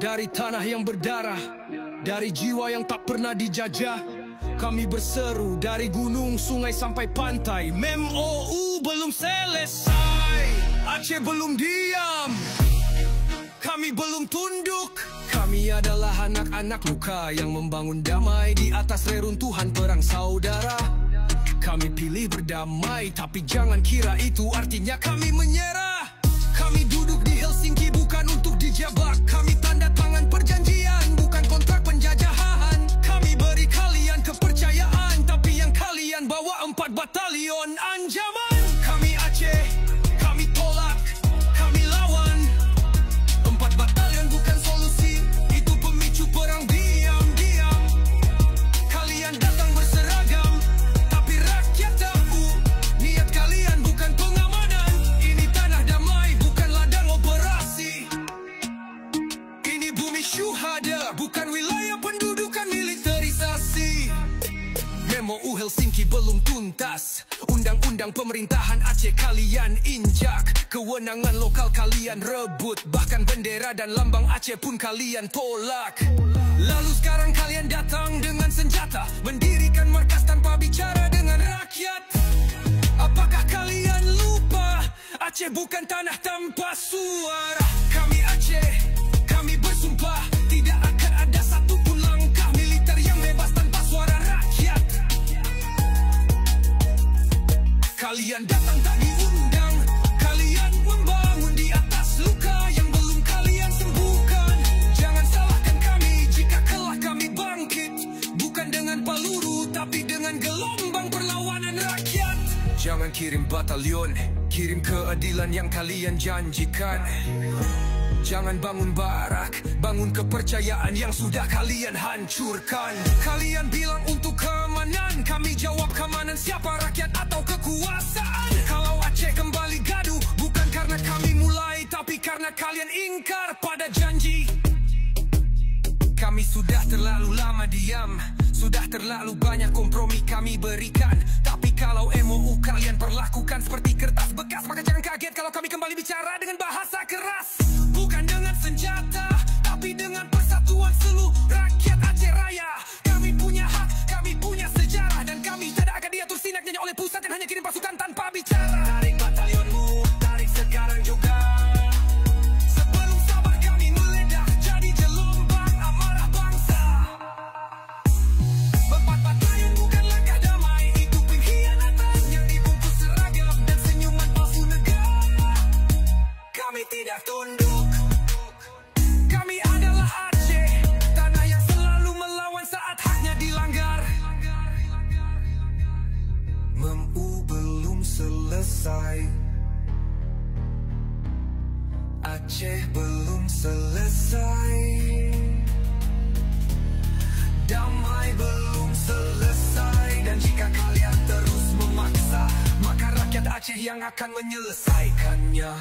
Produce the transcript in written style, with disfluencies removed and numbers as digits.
dari tanah yang berdarah, dari jiwa yang tak pernah dijajah. Kami berseru dari gunung, sungai sampai pantai. MOU belum selesai, Aceh belum diam, kami belum tunduk. Kami adalah anak-anak muka yang membangun damai di atas reruntuhan perang saudara. Kami pilih berdamai, tapi jangan kira itu artinya kami menyerah. Kami duduk di Helsinki bukan untuk dijabak. Kami tanda tangan perjanjian, bukan kontrak penjajahan. Kami beri kalian kepercayaan, tapi yang kalian bawa 4 batalion ancaman. Kami Aceh, kami tolak, kami lawan. 4 batalion bukan solusi, itu pemicu perang diam-diam. Kalian datang berseragam, tapi rakyat tahu niat kalian bukan pengamanan. Ini tanah damai, bukan ladang operasi. Ini bumi syuhada, bukan wilayah pendudukan militerisasi. MOU Helsinki belum tuntas, undang-undang pemerintahan Aceh kalian injak. Kewenangan lokal kalian rebut, bahkan bendera dan lambang Aceh pun kalian tolak. Lalu sekarang kalian datang dengan senjata, mendirikan markas tanpa bicara dengan rakyat. Apakah kalian lupa, Aceh bukan tanah tanpa suara. Kami Aceh, kami bersumpah, tidak akan ada satupun langkah militer yang bebas tanpa suara rakyat. Kalian datang tak diundang, kalian membangun di atas luka yang belum kalian sembuhkan. Jangan salahkan kami jika kelak kami bangkit, bukan dengan peluru tapi dengan gelombang perlawanan rakyat. Jangan kirim batalion, kirim keadilan yang kalian janjikan. Jangan bangun barak, bangun kepercayaan yang sudah kalian hancurkan. Kalian bilang untuk keamanan, kami jawab keamanan siapa, rakyat atau kekuasaan? Kalau Aceh kembali gaduh, bukan karena kami mulai, tapi karena kalian ingkar pada janji. Kami sudah terlalu lama diam, sudah terlalu banyak kompromi kami berikan. Tapi kalau MOU kalian perlakukan seperti kertas bekas, maka jangan kaget kalau kami kembali bicara dengan bahasa keras. Bukan dengan senjata, tapi dengan persatuan seluruh rakyat Aceh Raya. Kami punya hak, kami punya sejarah, dan kami tidak akan diatur sinaknya oleh pusat yang hanya kirim pasukan tanpa bicara. Tarik batalionmu, tarik sekarang juga. Sebelum sabar kami meledak jadi gelombang amarah bangsa. 4 batalion bukan langkah damai, itu pengkhianatan yang dibungkus seragam dan senyuman palsu negara. Kami tidak tunduk. Kami adalah Aceh, tanah yang selalu melawan saat haknya dilanggar. MOU belum selesai, Aceh belum selesai, damai belum selesai. Dan jika kalian terus memaksa, maka rakyat Aceh yang akan menyelesaikannya.